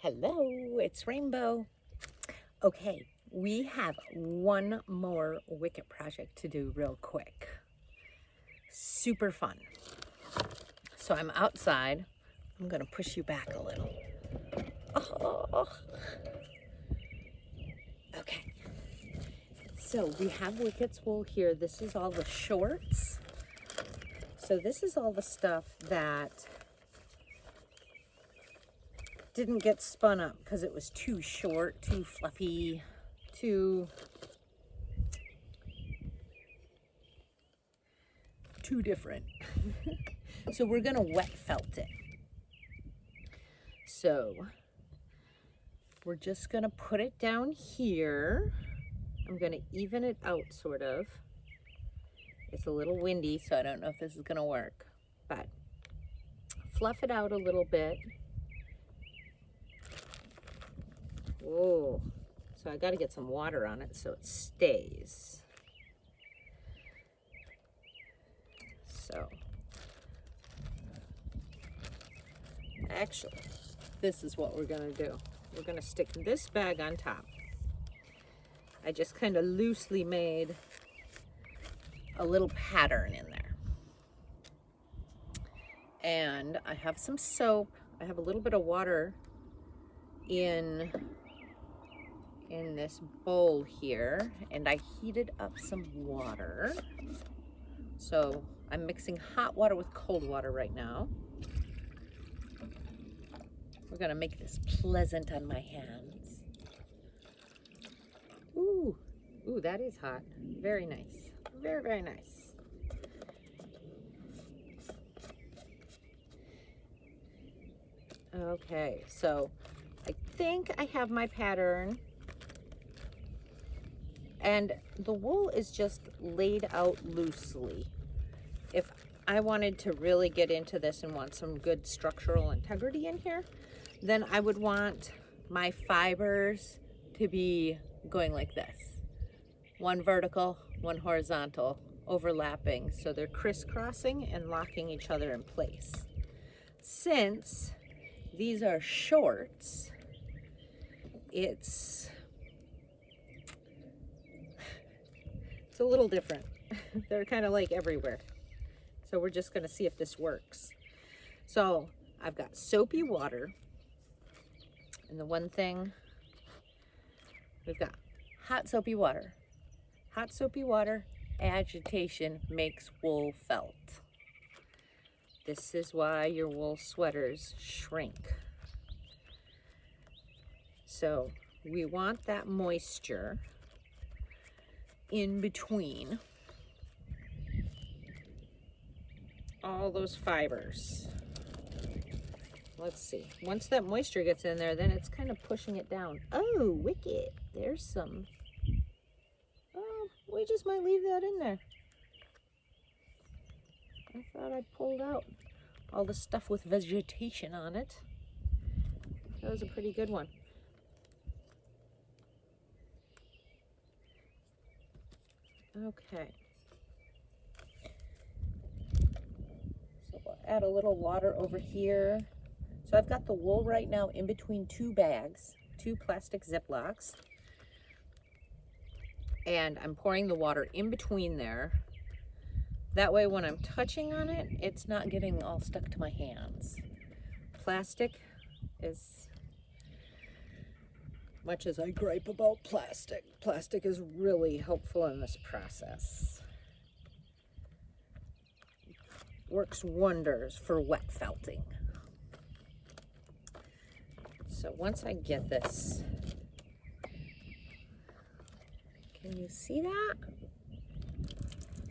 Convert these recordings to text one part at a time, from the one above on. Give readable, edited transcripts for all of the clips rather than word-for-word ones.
Hello, it's Rainbow. Okay, we have one more Wicket project to do real quick. Super fun. So I'm outside. I'm gonna push you back a little. Oh. Okay. So we have Wicket's wool here. This is all the shorts. So this is all the stuff that didn't get spun up because it was too short, too fluffy, too different. So we're gonna wet felt it. So we're just gonna put it down here. I'm gonna even it out sort of. It's a little windy, so I don't know if this is gonna work, but fluff it out a little bit. Whoa, so I gotta get some water on it so it stays. So, actually, this is what we're gonna do. We're gonna stick this bag on top. I just kind of loosely made a little pattern in there. And I have some soap. I have a little bit of water in this bowl here, and I heated up some water. So I'm mixing hot water with cold water right now. We're gonna make this pleasant on my hands. Ooh, that is hot. Very nice. Very, very nice. Okay, so I think I have my pattern. And the wool is just laid out loosely. If I wanted to really get into this and want some good structural integrity in here, then I would want my fibers to be going like this. One vertical, one horizontal, overlapping, so they're crisscrossing and locking each other in place. Since these are shorts, it's a little different. They're kind of like everywhere. So we're just gonna see if this works. So I've got soapy water. And the one thing, we've got hot soapy water. Hot soapy water, agitation makes wool felt. This is why your wool sweaters shrink. So we want that moisture in between all those fibers. Let's see. Once that moisture gets in there, then it's kind of pushing it down. Oh, Wicket. There's some. Oh, we just might leave that in there. I thought I pulled out all the stuff with vegetation on it. That was a pretty good one. Okay. So we'll add a little water over here. So I've got the wool right now in between two bags, two plastic Ziplocs. And I'm pouring the water in between there. That way when I'm touching on it, it's not getting all stuck to my hands. Plastic is, much as I gripe about plastic is really helpful in this process. Works wonders for wet felting. So once I get this, can you see that?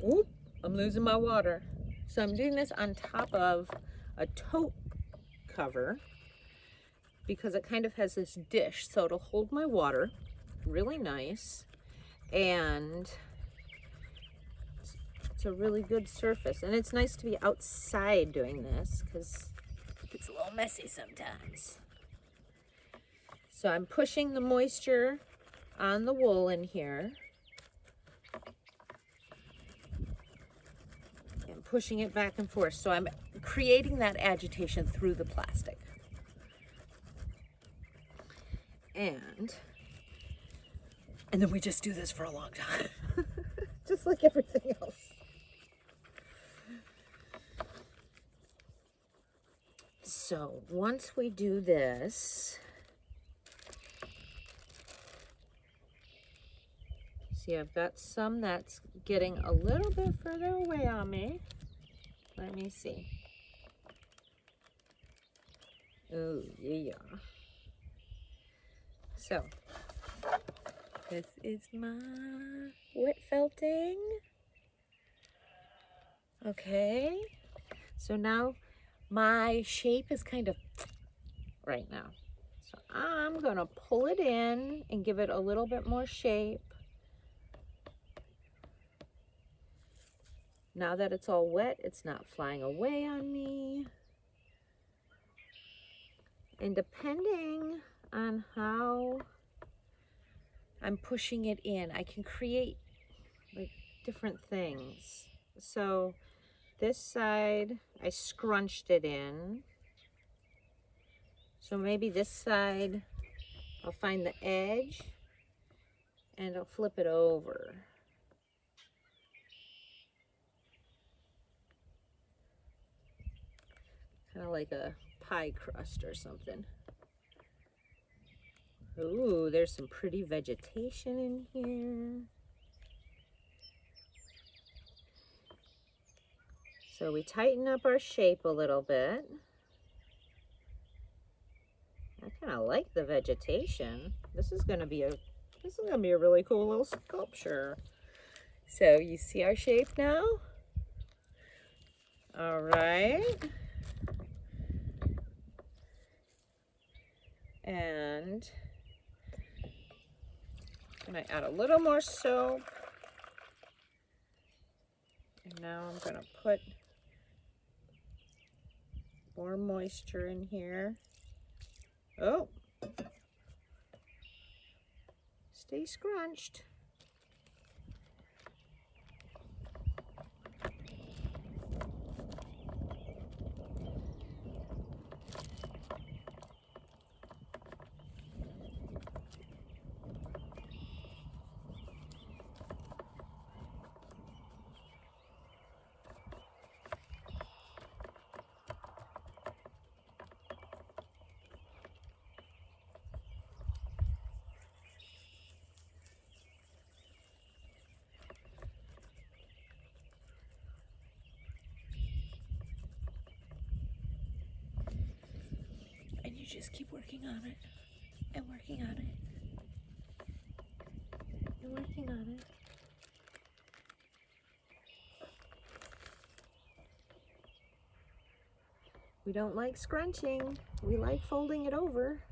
Oop, I'm losing my water. So I'm doing this on top of a tote cover because it kind of has this dish, so it'll hold my water really nice, and it's a really good surface. And it's nice to be outside doing this because it gets a little messy sometimes. So I'm pushing the moisture on the wool in here and pushing it back and forth. So I'm creating that agitation through the plastic. And then we just do this for a long time. Just like everything else. So once we do this, see, I've got some that's getting a little bit further away on me. Let me see. Oh, yeah. So, this is my wet felting. Okay. So now my shape is kind of right now. So I'm gonna pull it in and give it a little bit more shape. Now that it's all wet, it's not flying away on me. And depending on how I'm pushing it in, I can create like different things. So this side, I scrunched it in. So maybe this side, I'll find the edge and I'll flip it over. Kind of like a pie crust or something. Ooh, there's some pretty vegetation in here. So we tighten up our shape a little bit. I kind of like the vegetation. This is gonna be a really cool little sculpture. So you see our shape now? All right. And I add a little more soap. And now I'm gonna put more moisture in here. Oh, stay scrunched. Just keep working on it and working on it and working on it. We don't like scrunching. We like folding it over.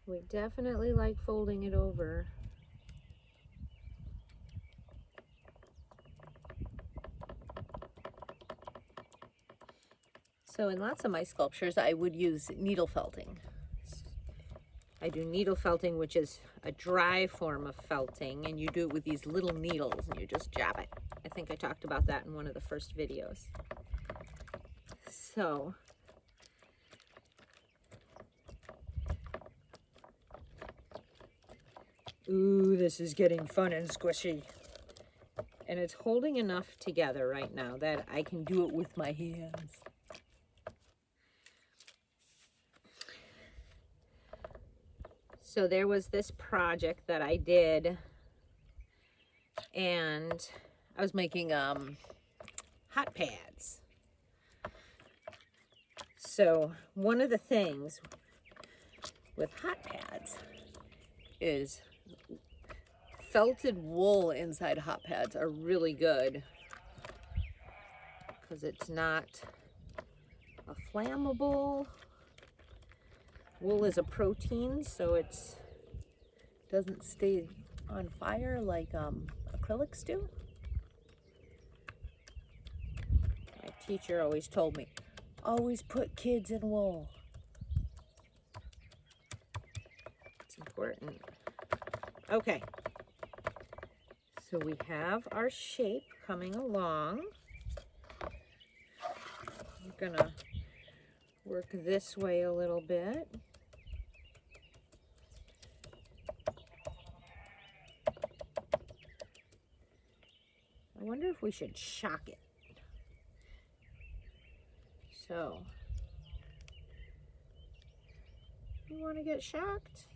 We definitely like folding it over. So in lots of my sculptures, I would use needle felting. I do needle felting, which is a dry form of felting, and you do it with these little needles and you just jab it. I think I talked about that in one of the first videos. So ooh, this is getting fun and squishy. And it's holding enough together right now that I can do it with my hands. So there was this project that I did, and I was making hot pads. So one of the things with hot pads is felted wool inside hot pads are really good because it's not a flammable. Wool is a protein, so it doesn't stay on fire like acrylics do. My teacher always told me, always put kids in wool. important. Okay. So we have our shape coming along. I'm gonna work this way a little bit. I wonder if we should shock it. So, you want to get shocked?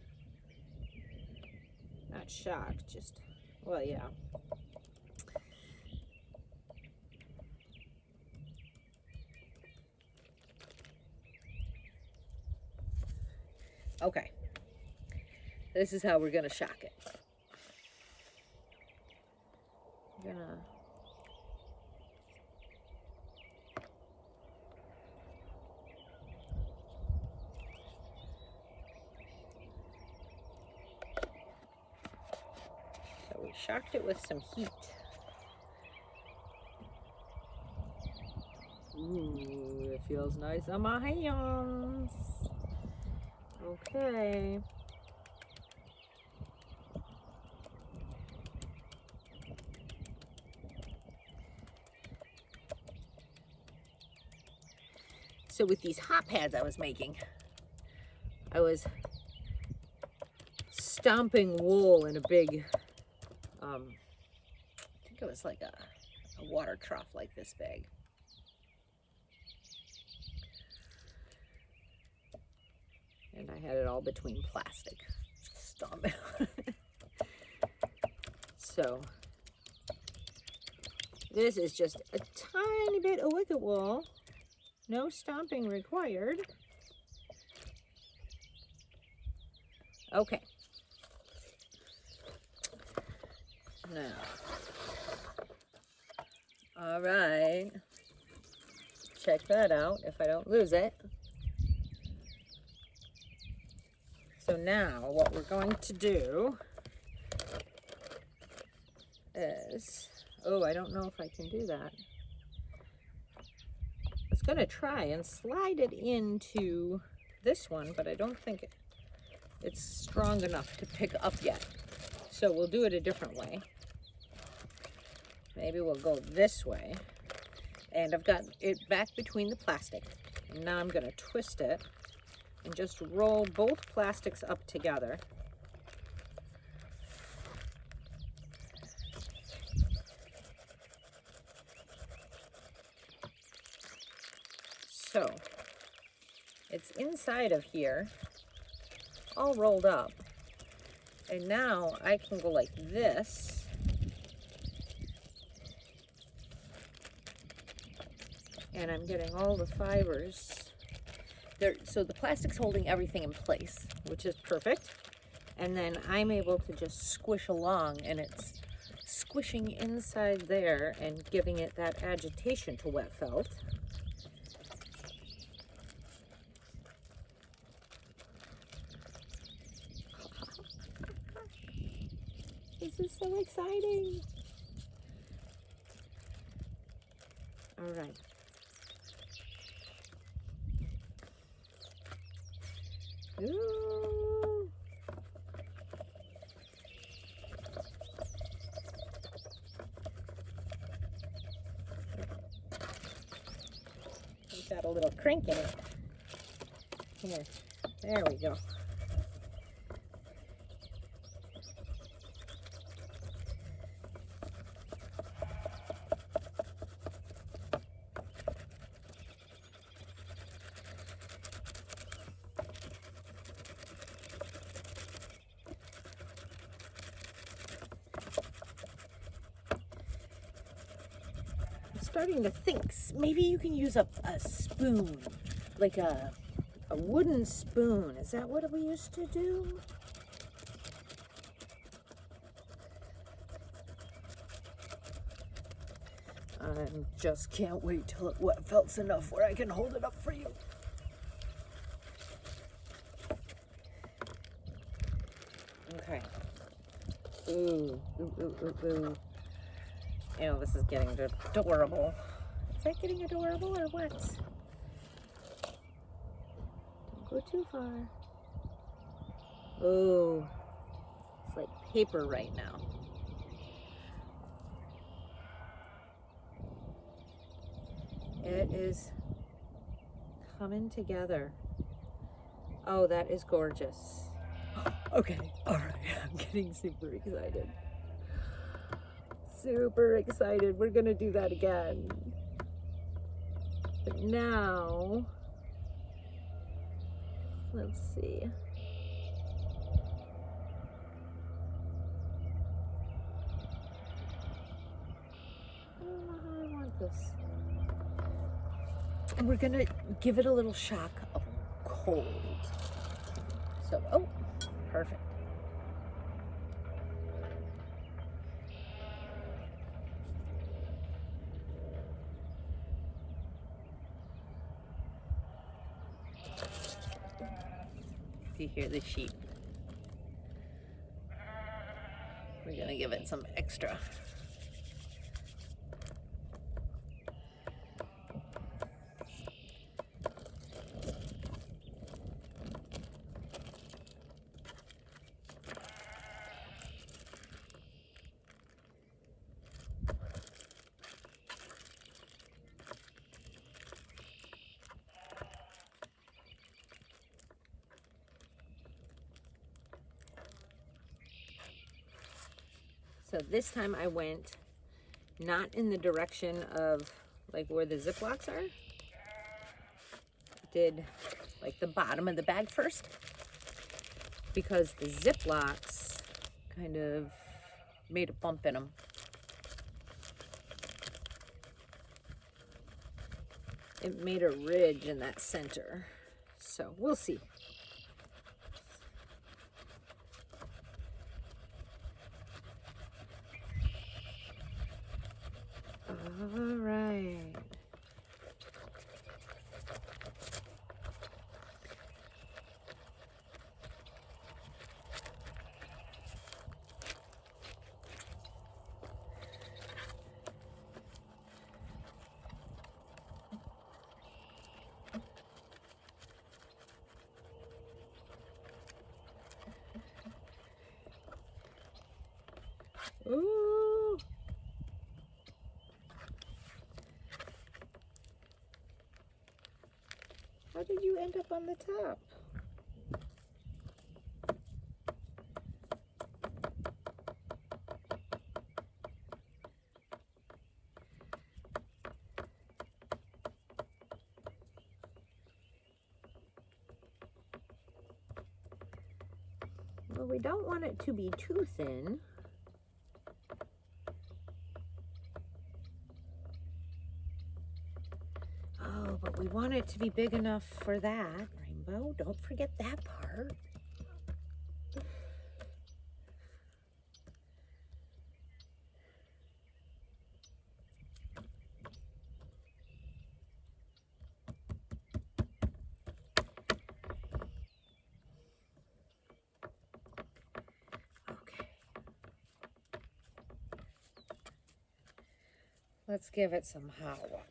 Not shocked, just, well, yeah. Okay. This is how we're going to shock it. I'm going to we shocked it with some heat. Ooh, it feels nice on my hands. Okay. So with these hot pads I was making, I was stomping wool in a big, I think it was like a water trough like this big. And I had it all between plastic. Stomping. So this is just a tiny bit of wicket wool. No stomping required. Okay. Now, all right. Check that out if I don't lose it. So now what we're going to do is, oh, I don't know if I can do that. I was going to try and slide it into this one, but I don't think it's strong enough to pick up yet. So we'll do it a different way. Maybe we'll go this way. And I've got it back between the plastic. And now I'm going to twist it and just roll both plastics up together. So it's inside of here, all rolled up. And now I can go like this. And I'm getting all the fibers there. So the plastic's holding everything in place, which is perfect. And then I'm able to just squish along, and it's squishing inside there and giving it that agitation to wet felt. This is so exciting. All right. Ooh. We've got a little crink in it. Here, there we go. Starting to think maybe you can use a spoon, like a wooden spoon. Is that what we used to do? I just can't wait till it wet felts enough where I can hold it up for you. Okay. Ooh, ooh, ooh, ooh, ooh. You know, this is getting adorable. Is that getting adorable or what? Don't go too far. Oh, it's like paper right now. It is coming together. Oh, that is gorgeous. Okay, all right, I'm getting super excited. Super excited. We're gonna do that again. But now, let's see. I don't know how I want this. And we're gonna give it a little shock of cold. So, oh, perfect. Do you hear the sheep? We're gonna give it some extra. So this time I went not in the direction of like where the Ziplocs are. Did like the bottom of the bag first, because the Ziplocs kind of made a bump in them. It made a ridge in that center. So we'll see. All right. Ooh. How did you end up on the top? Well, we don't want it to be too thin. Oh, but we want it to be big enough for that, Rainbow. Don't forget that part. Okay. Let's give it some hot water.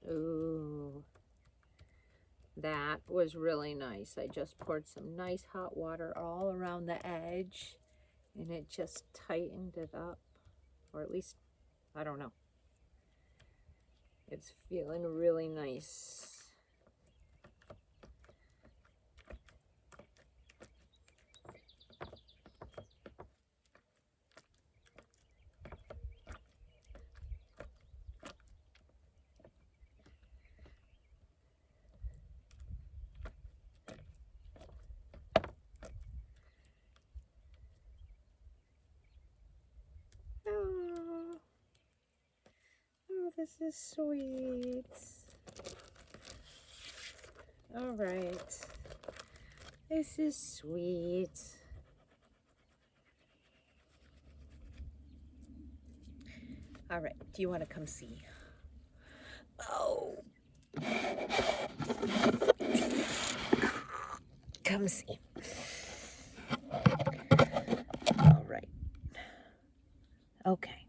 Ooh, that was really nice. I just poured some nice hot water all around the edge, and it just tightened it up, or at least, I don't know. It's feeling really nice. Oh, oh, this is sweet. All right. This is sweet. All right, do you want to come see? Oh. Come see. All right. Okay.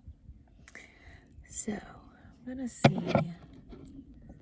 So, I'm going to see